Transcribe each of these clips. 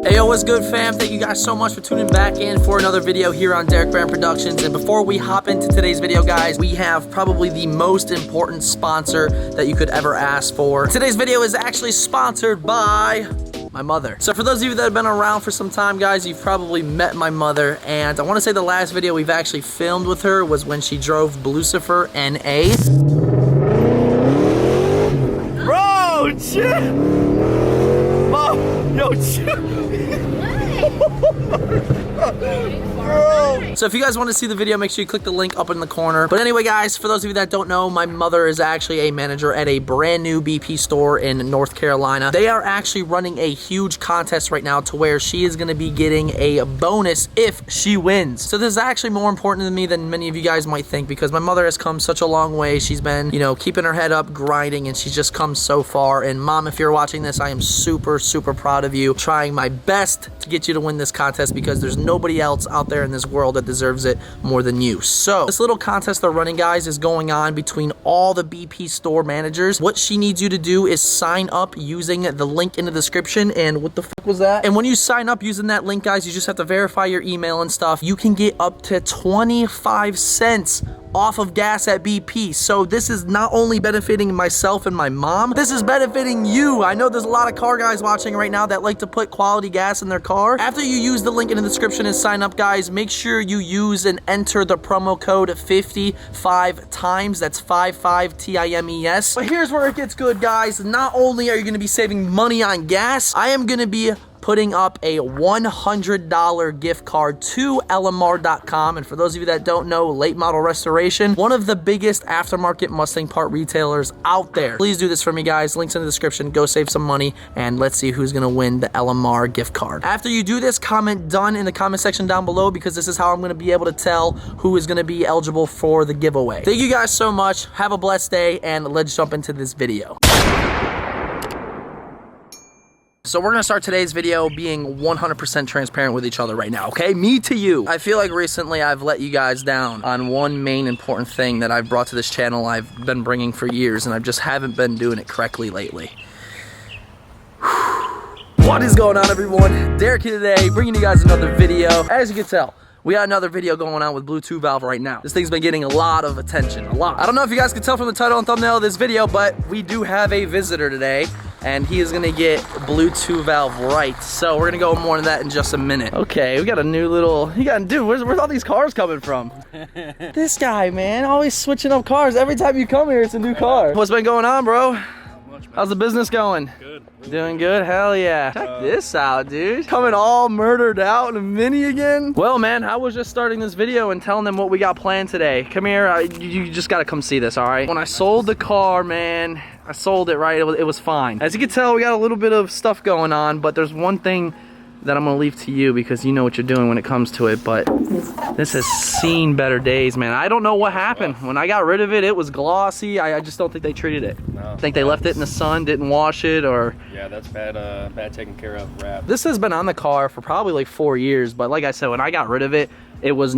Hey yo, what's good fam? Thank you guys so much for tuning back in for another video here on Aberrant Productions. And before we hop into today's video, guys, we have probably the most important sponsor that you could ever ask for. Today's video is actually sponsored by my mother. So for those of you that have been around for some time, guys, you've probably met my mother, and I want to say the last video we've actually filmed with her was when she drove Lucifer NA. Bro, shit! Mom, yo, shit! So if you guys want to see the video, make sure you click the link up in the corner. But anyway, guys, for those of you that don't know, my mother is actually a manager at a brand new BP store in North Carolina. They are actually running a huge contest right now to where she is going to be getting a bonus if she wins. So this is actually more important to me than many of you guys might think, because my mother has come such a long way. She's been, you know, keeping her head up, grinding, and she's just come so far. And Mom, if you're watching this, I am super, super proud of you. Trying my best to get you to win this contest, because there's nobody else out there in this world that deserves it more than you. So this little contest they're running, guys, is going on between all the BP store managers. What she needs you to do is sign up using the link in the description. And what the fuck was that? And when you sign up using that link, guys, you just have to verify your email and stuff. You can get up to 25 cents off of gas at BP. So this is not only benefiting myself and my mom, this is benefiting you. I know there's a lot of car guys watching right now that like to put quality gas in their car. After you use the link in the description and sign up, guys, make sure you use and enter the promo code 55 times. That's 55 TIMES. But here's where it gets good, guys. Not only are you going to be saving money on gas, I am going to be putting up a $100 gift card to LMR.com. And for those of you that don't know, Late Model Restoration, one of the biggest aftermarket Mustang part retailers out there. Please do this for me, guys. Links in the description. Go save some money, and let's see who's gonna win the LMR gift card. After you do this, comment done in the comment section down below, because this is how I'm gonna be able to tell who is gonna be eligible for the giveaway. Thank you guys so much. Have a blessed day, and let's jump into this video. So we're gonna start today's video being 100% transparent with each other right now, okay? Me to you. I feel like recently I've let you guys down on one main important thing that I've brought to this channel I've been bringing for years, and I just haven't been doing it correctly lately. What is going on, everyone? Derek here today, bringing you guys another video. As you can tell, we got another video going on with Blue2valve right now. This thing's been getting a lot of attention, a lot. I don't know if you guys can tell from the title and thumbnail of this video, but we do have a visitor today, and he is gonna get Blue2valve right. So we're gonna go more into that in just a minute. Okay, we got a new little, dude, where's all these cars coming from? This guy, man, always switching up cars. Every time you come here, it's a new car. What's been going on, bro? How's the business going? Good. Doing good? Hell yeah. Check this out, dude. Coming all murdered out in a Mini again. Well, man, I was just starting this video and telling them what we got planned today. Come here, you just gotta come see this, all right? When I sold the car, man, I sold it, right? It was fine. As you can tell, we got a little bit of stuff going on, but there's one thing that I'm gonna leave to you, because you know what you're doing when it comes to it, but this has seen better days, man. I don't know what happened. When I got rid of it, it was glossy. I just don't think they treated it. No, I think they left it in the sun, didn't wash it, or... Yeah, that's bad, bad taken care of wrap. This has been on the car for probably like 4 years, but like I said, when I got rid of it, it was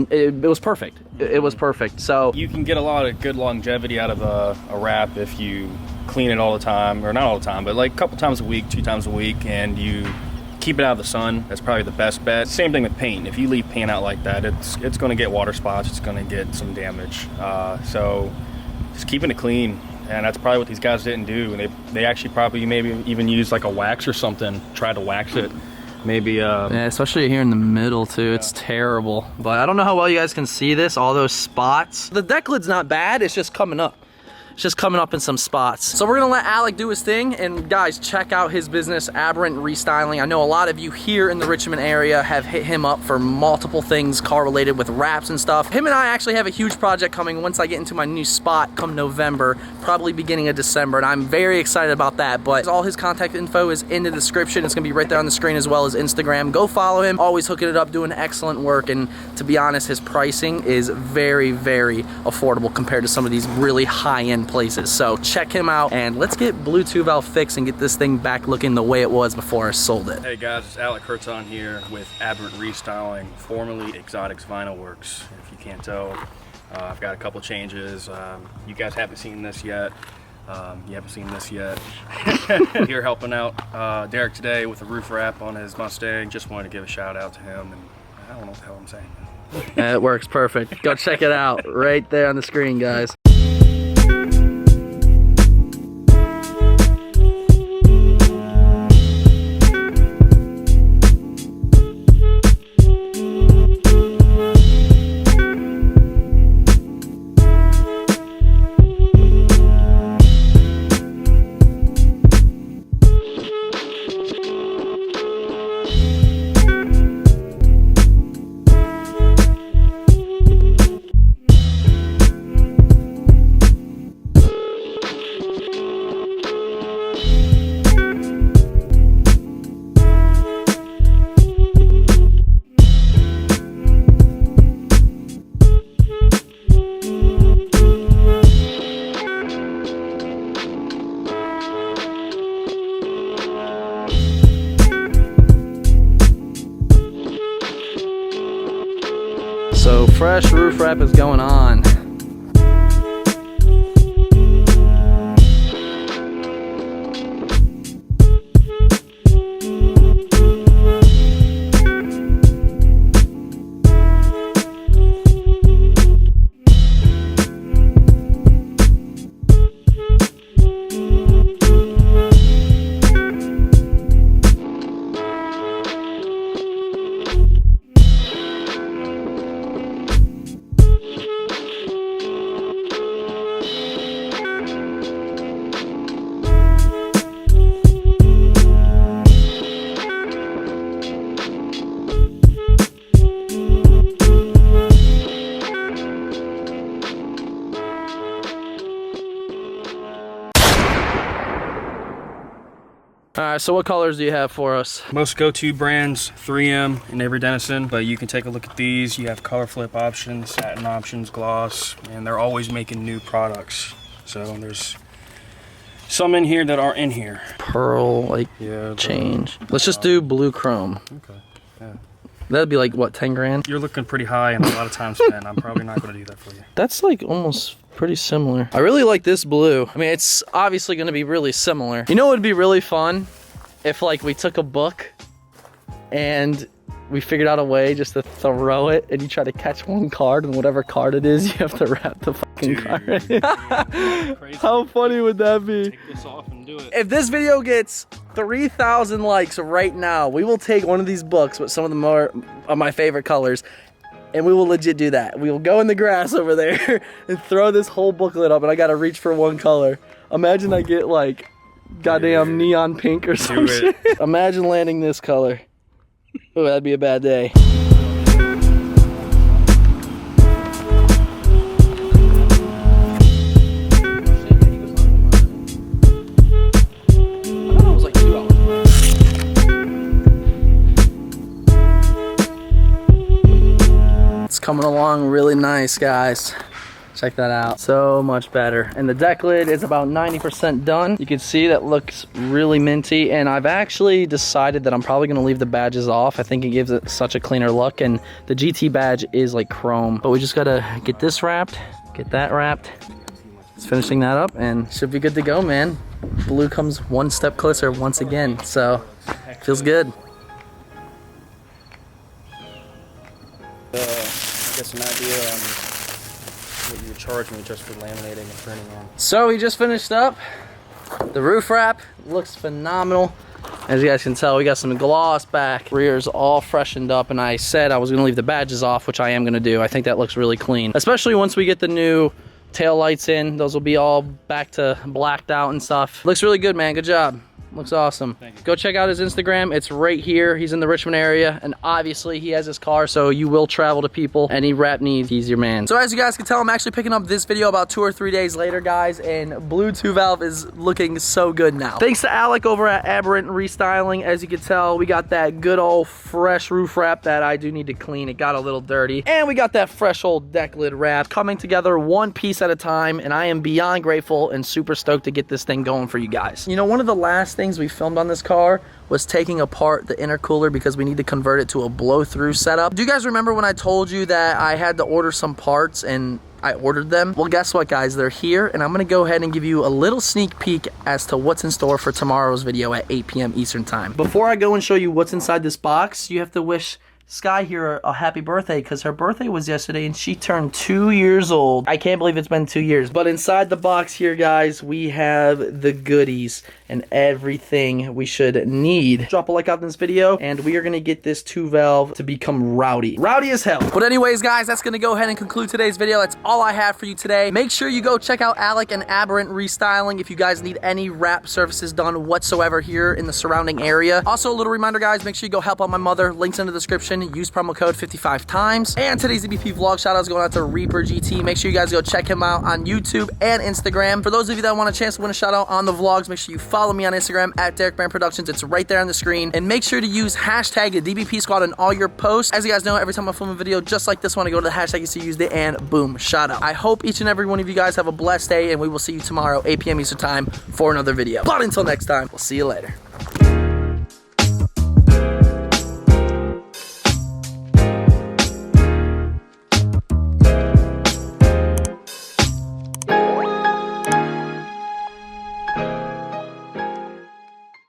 perfect. It was perfect. So you can get a lot of good longevity out of a wrap if you clean it all the time, or not all the time, but like a couple times a week, 2 times a week, and you keep it out of the sun. That's probably the best bet. Same thing with paint. If you leave paint out like that, it's going to get water spots. It's going to get some damage. So just keeping it clean, and that's probably what these guys didn't do. And they actually probably maybe even used like a wax or something. Try to wax it. Maybe yeah, especially here in the middle too. Yeah. It's terrible. But I don't know how well you guys can see this, all those spots. The deck lid's not bad, it's just coming up. It's just coming up in some spots. So we're gonna let Alec do his thing, and guys, check out his business, Aberrant Restyling. I know a lot of you here in the Richmond area have hit him up for multiple things car related with wraps and stuff. Him and I actually have a huge project coming once I get into my new spot come November, probably beginning of December, and I'm very excited about that. But all his contact info is in the description. It's gonna be right there on the screen, as well as Instagram. Go follow him, always hooking it up, doing excellent work. And to be honest, his pricing is very, very affordable compared to some of these really high-end places. So check him out, and let's get Blue2valve fixed and get this thing back looking the way it was before I sold it. Hey guys, it's Alec Kurtzon here with Aberrant Restyling, formerly Exotics Vinyl Works. If you can't tell, I've got a couple changes. You guys haven't seen this yet. You haven't seen this yet. Here helping out Derek today with a roof wrap on his Mustang. Just wanted to give a shout out to him, and I don't know what the hell I'm saying. It works perfect. Go check it out right there on the screen, guys. So fresh roof wrap is going on. Alright, so what colors do you have for us? Most go-to brands, 3M and Avery Dennison, but you can take a look at these. You have color flip options, satin options, gloss, and they're always making new products. So there's some in here that aren't in here. Pearl, like, change. Let's just do blue chrome. Okay, yeah. That'd be like, what, 10 grand? You're looking pretty high and a lot of time spent. I'm probably not going to do that for you. That's like almost pretty similar. I really like this blue. I mean, it's obviously going to be really similar. You know what would be really fun? If like we took a book and we figured out a way just to throw it and you try to catch one card, and whatever card it is, you have to wrap the fucking card. How funny would that be? Take this off and do it. If this video gets 3,000 likes right now, we will take one of these books with some of the more of my favorite colors, and we will legit do that. We will go in the grass over there and throw this whole booklet up, and I gotta reach for one color. Imagine I get like goddamn neon pink or some shit. Imagine landing this color. Oh, that'd be a bad day. It's coming along really nice, guys. Check that out. So much better. And the deck lid is about 90% done. You can see that looks really minty, and I've actually decided that I'm probably gonna leave the badges off. I think it gives it such a cleaner look, and the GT badge is like chrome. But we just gotta get this wrapped, get that wrapped. Just finishing that up and should be good to go, man. Blue comes one step closer once again, so feels good. Get some idea on what you would charge me just for laminating and printing on. So we just finished up. The roof wrap looks phenomenal. As you guys can tell, we got some gloss back. Rear's all freshened up, and I said I was gonna leave the badges off, which I am gonna do. I think that looks really clean, especially once we get the new tail lights in. Those will be all back to blacked out and stuff. Looks really good, man. Good job. Looks awesome. Go check out his Instagram. It's right here. He's in the Richmond area, and obviously he has his car, so you will travel to people. Any wrap needs, he's your man. So as you guys can tell, I'm actually picking up this video about 2 or 3 days later, guys, and Blue2valve is looking so good now. Thanks to Alec over at Aberrant Restyling. As you can tell, we got that good old fresh roof wrap that I do need to clean. It got a little dirty. And we got that fresh old deck lid wrap coming together one piece at a time, and I am beyond grateful and super stoked to get this thing going for you guys. You know, one of the last things we filmed on this car was taking apart the intercooler because we need to convert it to a blow-through setup. Do you guys remember when I told you that I had to order some parts and I ordered them. Well, guess what, guys? They're here, and I'm gonna go ahead and give you a little sneak peek as to what's in store for tomorrow's video at 8 p.m. Eastern time. Before I go and show you what's inside this box, you have to wish Sky here a happy birthday, because her birthday was yesterday and she turned 2 years old. I can't believe it's been 2 years. But inside the box here, guys, we have the goodies and everything we should need. Drop a like on this video and we are going to get this 2-valve to become rowdy as hell. But anyways, guys, that's going to go ahead and conclude today's video. That's all I have for you today. Make sure you go check out Alec and Aberrant Restyling if you guys need any wrap services done whatsoever here in the surrounding area. Also, a little reminder, guys, make sure you go help out my mother. Links in the description. Use promo code 55 times. And today's DBP vlog shout out is going out to Reaper GT. Make sure you guys go check him out on YouTube and Instagram. For those of you that want a chance to win a shout out on the vlogs, make sure you follow me on Instagram at Derek Brand Productions. It's right there on the screen. And make sure to use hashtag DBP Squad in all your posts. As you guys know, every time I film a video just like this one, I go to the hashtag you see used it and boom, shout out. I hope each and every one of you guys have a blessed day, and we will see you tomorrow 8 p.m. Eastern time for another video. But until next time, we'll see you later.